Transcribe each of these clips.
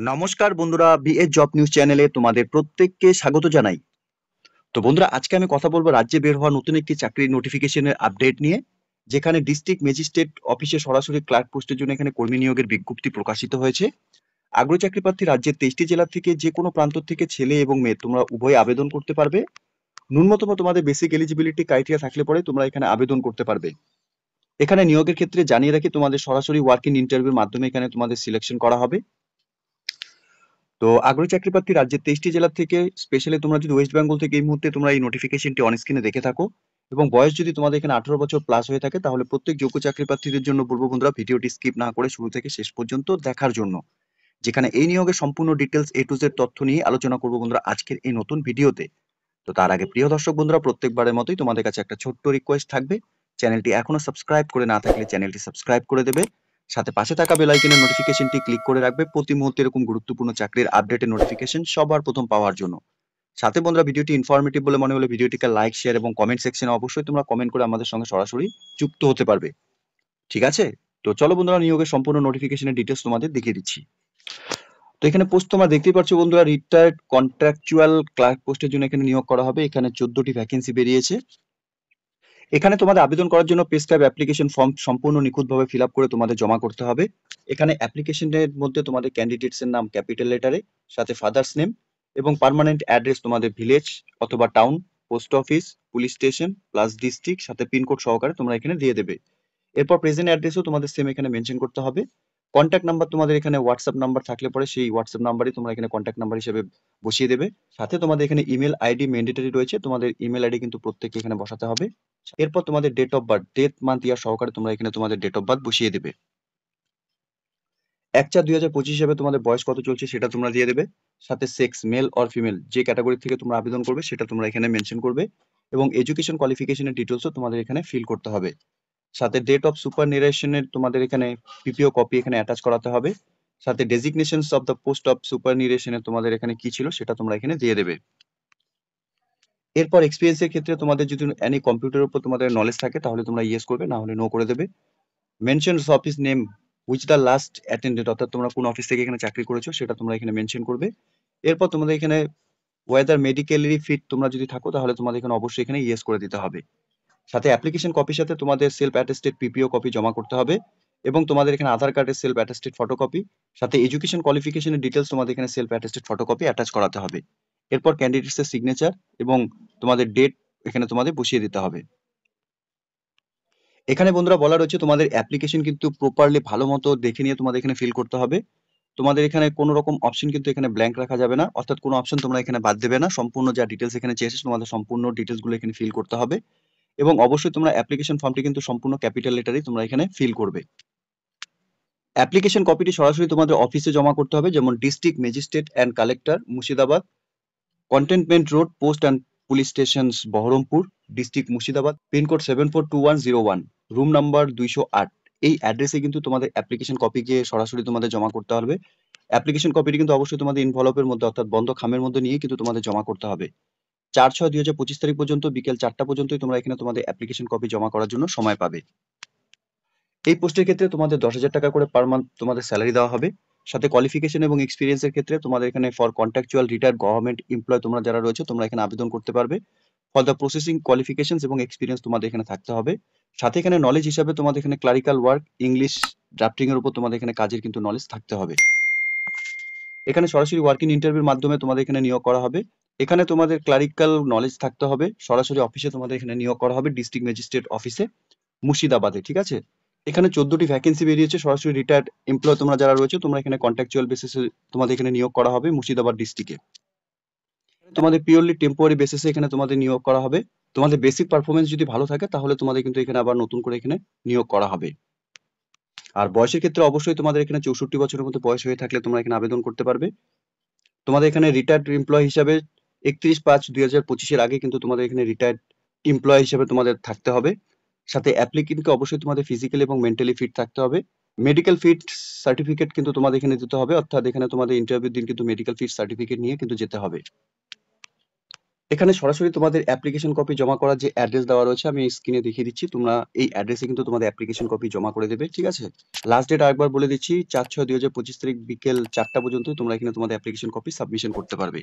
নমস্কার বন্ধুরা, BA job news চ্যানেলে তোমাদের প্রত্যেককে স্বাগত জানাই। তো বন্ধুরা, আজকে আমি কথা বলবো রাজ্যে বের হওয়া নতুন একটি চাকরির নোটিফিকেশনের আপডেট নিয়ে, যেখানে ডিস্ট্রিক্ট ম্যাজিস্ট্রেট অফিসে সরাসরি ক্লার্ক পোস্টের জন্য এখানে কর্মী নিয়োগের বিজ্ঞপ্তি প্রকাশিত হয়েছে। আগ্রহী চাকরি প্রার্থী রাজ্যের 23টি জেলা থেকে যে কোনো প্রান্ত থেকে ছেলে এবং মেয়ে তোমরা উভয় আবেদন করতে পারবে। ন্যূনতম তোমাদের বেসিক এলিজিবিলিটি ক্রাইটেরিয়া থাকলে পরে তোমরা এখানে আবেদন করতে পারবে। এখানে নিয়োগের ক্ষেত্রে জানিয়ে রাখি, তোমাদের সরাসরি ওয়ার্ক ইন ইন্টারভিউর মাধ্যমে এখানে তোমাদের সিলেকশন করা হবে। তো আগ্রহী চাকরি প্রার্থী রাজ্যের 23টি জেলা থেকে, স্পেশালি তোমরা যদি ওয়েস্ট বেঙ্গল থেকে এই মুহূর্তে তোমরা এই নোটিফিকেশনটি অন স্ক্রিনে দেখে থাকো এবং বয়স যদি তোমাদের এখানে 18 বছর প্লাস হয়ে থাকে, তাহলে প্রত্যেক যোগ্য চাকরি প্রার্থীদের জন্য বলবো বন্ধুরা, ভিডিওটি স্কিপ না করে শুরু থেকে শেষ পর্যন্ত দেখার জন্য, যেখানে এই নিয়োগের সম্পূর্ণ ডিটেলস এ টু জেড তথ্য নিয়ে আলোচনা করবো বন্ধুরা আজকের এই নতুন ভিডিওতে। তো তার আগে প্রিয় দর্শক বন্ধুরা, প্রত্যেকবারের মতোই তোমাদের কাছে একটা ছোট্ট রিকোয়েস্ট থাকবে, চ্যানেলটি এখনো সাবস্ক্রাইব করে না থাকলে চ্যানেলটি সাবস্ক্রাইব করে দেবে, সাথে পাশে থাকা বেল আইকনের নোটিফিকেশনটি ক্লিক করে রাখবে প্রতি মুহূর্তে এরকম গুরুত্বপূর্ণ চাকরির আপডেটের নোটিফিকেশন সবার প্রথম পাওয়ার জন্য। সাথে বন্ধুরা, ভিডিওটি ইনফরমেটিভ বলে মনে হলে ভিডিওটিকে লাইক, শেয়ার এবং কমেন্ট সেকশনে অবশ্যই তোমরা কমেন্ট করে আমাদের সঙ্গে সরাসরি যুক্ত হতে পারবে। ঠিক আছে? তো চলো বন্ধুরা, নিয়োগের সম্পূর্ণ নোটিফিকেশনের ডিটেলস তোমাদের দেখিয়ে দিচ্ছি। তো এখানে পোস্ট তোমরা দেখতেই পাচ্ছ বন্ধুরা, রিটায়ার্ড কন্ট্রাকচুয়াল ক্লার্ক পোস্টের জন্য এখানে নিয়োগ করা হবে। এখানে 14টি ভ্যাকেন্সি বেরিয়েছে। এখানে তোমাদের আবেদন করার জন্য প্রেসক্রাইব অ্যাপ্লিকেশন ফর্ম সম্পূর্ণ নিখুঁতভাবে ফিল আপ করে তোমাদের জমা করতে হবে। এখানে অ্যাপ্লিকেশনের মধ্যে তোমাদের ক্যান্ডিডেটস এর নাম ক্যাপিটাল লেটারে, সাথে ফাদার্স নেম এবং পার্মানেন্ট অ্যাড্রেস তোমাদের ভিলেজ অথবা town, post office, police station plus district সাথে পিনকোড সহকারে তোমরা এখানে দিয়ে দেবে। এরপর প্রেজেন্ট অ্যাড্রেসও তোমাদের সেম এখানে মেনশন করতে হবে। কন্ট্যাক্ট নাম্বার তোমাদের এখানে হোয়াটসঅ্যাপ নাম্বার থাকলে পরে সেই হোয়াটসঅ্যাপ নাম্বারই তোমরা এখানে কন্ট্যাক্ট নাম্বার হিসেবে বসিয়ে দেবে। সাথে তোমাদের এখানে ইমেল আইডি ম্যান্ডেটরি রয়েছে, তোমাদের ইমেল আইডি কিন্তু প্রত্যেককে এখানে বসাতে হবে। এরপর তোমাদের date of birth, date month year সহকারে তোমরা এখানে তোমাদের ডেট অফ বার্থ বসিয়ে দেবে। 1/4/2025 হিসেবে তোমাদের বয়স কত চলছে সেটা তোমরা দিয়ে দেবে। সাথে সেক্স মেল অর ফিমেল যে ক্যাটাগরি থেকে তোমরা আবেদন করবে সেটা তোমরা এখানে মেনশন করবে এবং এডুকেশন কোয়ালিফিকেশনের ডিটেলসও তোমাদের এখানে ফিল করতে হবে। সাথে ডেট অফ সুপারনিরেশনের তোমাদের এখানে পিপিও কপি এখানে অ্যাটাচ করাতে হবে। সাথে ডেজিগনেশনস অফ দ্য পোস্ট অফ সুপারনিরেশনের তোমাদের এখানে কি ছিল সেটা তোমরা এখানে দিয়ে দেবে। এরপর এক্সপিরিয়েন্সের ক্ষেত্রে তোমাদের যদি এনি কম্পিউটারের উপর তোমাদের নলেজ থাকে তাহলে তোমরা ইয়েস করবে, না হলে নো করে দেবে। Mentions office name which the last attended, অর্থাৎ তোমরা কোন অফিস থেকে এখানে চাকরি করেছো সেটা তোমরা এখানে মেনশন করবে। এরপর তোমাদের এখানে ওয়েদার মেডিকেলি ফিট তোমরা যদি থাকো তাহলে তোমাদের এখানে অবশ্যই এখানে ইয়েস করে দিতে হবে। সাথে অ্যাপ্লিকেশন কপির সাথে তোমাদের সেলফ অ্যাটেস্টেড পিপিও কপি জমা করতে হবে এবং তোমাদের এখানে আধার কার্ডের সেলফ অ্যাটেস্টেড ফটোকপি, সাথে এডুকেশন কোয়ালিফিকেশনের ডিটেলস তোমাদের এখানে সেলফ অ্যাটেস্টেড ফটোকপি অ্যাটাচ করাতে হবে। এরপর ক্যান্ডিডেটসের সিগনেচার এবং তোমাদের ডেট এখানে তোমাদের বসিয়ে দিতে হবে। এখানে বন্ধুরা বলা রয়েছে তোমাদের অ্যাপ্লিকেশন কিন্তু প্রপারলি ভালো মতো দেখে নিয়ে তোমাদের এখানে ফিল করতে হবে। তোমাদের এখানে কোনো রকম অপশন কিন্তু এখানে ব্ল্যাঙ্ক রাখা যাবে না, অর্থাৎ কোনো অপশন তোমরা এখানে বাদ দেবে না। সম্পূর্ণ যা ডিটেলস এখানে চেয়েছে তোমাদের সম্পূর্ণ ডিটেলস গুলো এখানে ফিল করতে হবে এবং অবশ্যই তোমরা অ্যাপ্লিকেশন ফর্মটি কিন্তু সম্পূর্ণ ক্যাপিটাল লেটারেই তোমরা এখানে ফিল করবে। অ্যাপ্লিকেশন কপিটি সরাসরি তোমাদের অফিসে জমা করতে হবে, যেমন district magistrate and collector Murshidabad, containment road post and police station Baharampur, district Murshidabad, pincode 742101, room number 208। এই অ্যাড্রেসে কিন্তু তোমাদের অ্যাপ্লিকেশন কপি গিয়ে সরাসরি তোমাদের জমা করতে হবে। অ্যাপ্লিকেশন কপিটি কিন্তু অবশ্যই তোমাদের ইনভলভের মধ্যে অর্থাৎ বন্ধ খামের মধ্যে নিয়ে কিন্তু তোমাদের জমা করতে হবে। 4/6/2025 তারিখ পর্যন্ত বিকেল 4টা পর্যন্তই তোমরা এখানে তোমাদের অ্যাপ্লিকেশন কপি জমা করার জন্য সময় পাবে। এই পোস্টের ক্ষেত্রে তোমাদের 10,000 টাকা করে পার মান্থ তোমাদের স্যালারি দেওয়া হবে। সাথে কোয়ালিফিকেশন এবং এক্সপিরিয়েন্সের ক্ষেত্রে তোমাদের এখানে for contractual retired government employ তোমরা যারা রয়েছে তোমরা এখানে আবেদন করতে পারবে। ফর দ্য প্রসেসিং কোয়ালিফিকেশনস এবং এক্সপিরিয়েন্স তোমাদের এখানে থাকতে হবে। সাথে এখানে নলেজ হিসাবে তোমাদের এখানে ক্লারিক্যাল ওয়ার্ক, ইংলিশ ড্রাফটিং এর উপর তোমাদের এখানে কাজের কিন্তু নলেজ থাকতে হবে। এখানে সরাসরি ওয়ার্কিং ইন্টারভিউর মাধ্যমে তোমাদের এখানে নিয়োগ করা হবে। এখানে তোমাদের ক্লারিক্যাল নলেজ থাকতে হবে। সরাসরি অফিসে তোমাদের এখানে নিয়োগ করা হবে, ডিস্ট্রিক্ট ম্যাজিস্ট্রেট অফিসে মুর্শিদাবাদে। ঠিক আছে? এখানে 14টি ভ্যাকেন্সি বেরিয়েছে। সরাসরি রিটায়ার্ড এমপ্লয় তোমরা যারা রয়েছে তোমরা এখানে কন্ট্রাকচুয়াল বেসিসে তোমাদের এখানে নিয়োগ করা হবে মুর্শিদাবাদ ডিস্ট্রিক্টে। তোমাদের পিওরলি টেম্পোরারি বেসিসে এখানে তোমাদের নিয়োগ করা হবে। তোমাদের বেসিক পারফরমেন্স যদি ভালো থাকে তাহলে তোমাদের কিন্তু এখানে আবার নতুন করে এখানে নিয়োগ করা হবে। আর বয়সের ক্ষেত্রে অবশ্যই তোমাদের এখানে 64 বছরের মধ্যে বয়স হয়ে থাকলে তোমরা এখানে আবেদন করতে পারবে। তোমাদের এখানে রিটায়ার্ড এমপ্লয় হিসাবে 31/5/2025 এর আগে কিন্তু তোমাদের এখানে রিটায়ার্ড এমপ্লয় হিসেবে তোমাদের থাকতে হবে। সাথে অ্যাপ্লিকেন্টকে অবশ্যই তোমাদের ফিজিক্যালি এবং মেন্টালি ফিট থাকতে হবে। মেডিকেল ফিট সার্টিফিকেট কিন্তু তোমাদের এখানে দিতে হবে, অর্থাৎ এখানে তোমাদের ইন্টারভিউ দিন কিন্তু মেডিকেল ফিট সার্টিফিকেট নিয়ে কিন্তু যেতে হবে। এখানে সরাসরি তোমাদের অ্যাপ্লিকেশন কপি জমা করার যে অ্যাড্রেস দেওয়া রয়েছে আমি স্ক্রিনে দেখিয়ে দিচ্ছি। তোমরা এই অ্যাড্রেসে কিন্তু তোমাদের অ্যাপ্লিকেশন কপি জমা করে দেবে, ঠিক আছে? লাস্ট ডেট আরেকবার বলে দিচ্ছি, 4/6/2025 তারিখ বিকেল 4টা পর্যন্ত তোমরা এখানে তোমাদের অ্যাপ্লিকেশন কপি সাবমিশন করতে পারবে।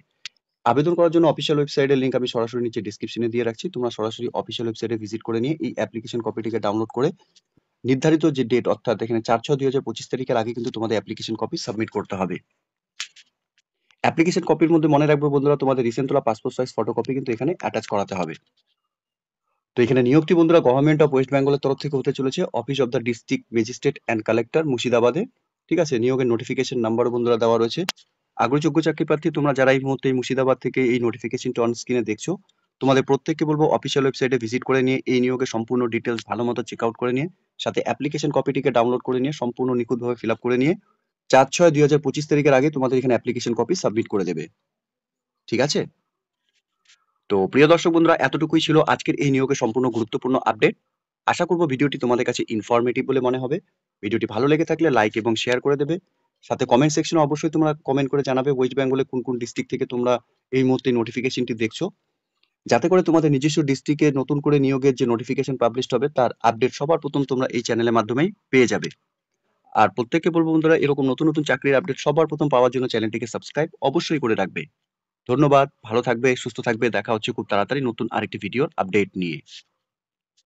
আবেদন করার জন্য অফিসিয়াল ওয়েবসাইটের লিংক আমি সরাসরি নিচে ডেসক্রিপশনে দিয়ে রাখছি। তোমরা সরাসরি অফিসিয়াল ওয়েবসাইটে ভিজিট করে নিয়ে এই অ্যাপ্লিকেশন কপিটিকে ডাউনলোড করে নির্ধারিত যে ডেট অর্থাৎ এখানে 4/6/2025 তারিখের আগে কিন্তু তোমাদের অ্যাপ্লিকেশন কপি সাবমিট করতে হবে। অ্যাপ্লিকেশন কপির মধ্যে মনে রাখবে বন্ধুরা, তোমাদের রিসেন্ট তোলা পাসপোর্ট সাইজ ফটোকপি কিন্তু এখানে অ্যাটাচ করাতে হবে। তো এখানে নিয়োগটি বন্ধুরা গভর্নমেন্ট অফ ওয়েস্ট বেঙ্গলের তরফ থেকে হতে চলেছে, office of the district magistrate and collector মুর্শিদাবাদে, ঠিক আছে? নিয়োগের নোটিফিকেশন নাম্বারও বন্ধুরা দেওয়া রয়েছে। আগ্রহযোগ্য চাকরি প্রার্থী তোমরা যারা এই মুহূর্তে এই মুর্শিদাবাদ থেকে এই নোটিফিকেশনটি অন স্ক্রিনে দেখছো, তোমাদের প্রত্যেককে বলবো অফিসিয়াল ওয়েবসাইটে ভিজিট করে নিয়ে এই নিয়োগের সম্পূর্ণ ডিটেলস ভালো মতো চেক আউট করে নিয়ে সাথে অ্যাপ্লিকেশন কপিটিকে ডাউনলোড করে নিয়ে সম্পূর্ণ নিখুঁতভাবে ফিল আপ করে নিয়ে 4/6/2025 তারিখের আগে তোমাদের এখানে অ্যাপ্লিকেশন কপি সাবমিট করে দেবে, ঠিক আছে? তো প্রিয় দর্শক বন্ধুরা, এতটুকুই ছিল আজকের এই নিয়োগের সম্পূর্ণ গুরুত্বপূর্ণ আপডেট। আশা করব ভিডিওটি তোমাদের কাছে ইনফরমেটিভ বলে মনে হবে। ভিডিওটি ভালো লেগে থাকলে লাইক এবং শেয়ার করে দেবে। সাথে কমেন্ট সেকশনে অবশ্যই তোমরা কমেন্ট করে জানাবে ওয়েস্ট বেঙ্গলে কোন কোন ডিস্ট্রিক্ট থেকে তোমরা এই মুহূর্তে নোটিফিকেশনটি দেখছো, যাতে করে তোমাদের নিজস্ব ডিস্ট্রিক্টে নতুন করে নিয়োগের যে নোটিফিকেশন পাবলিশড হবে তার আপডেট সবার প্রথম তোমরা এই চ্যানেলের মাধ্যমেই পেয়ে যাবে। আর প্রত্যেককে বলবো বন্ধুরা, এরকম নতুন নতুন চাকরির আপডেট সবার প্রথম পাওয়ার জন্য চ্যানেলটিকে সাবস্ক্রাইব অবশ্যই করে রাখবে। ধন্যবাদ, ভালো থাকবে, সুস্থ থাকবে। দেখা হচ্ছে খুব তাড়াতাড়ি নতুন আরেকটি ভিডিওর আপডেট নিয়ে।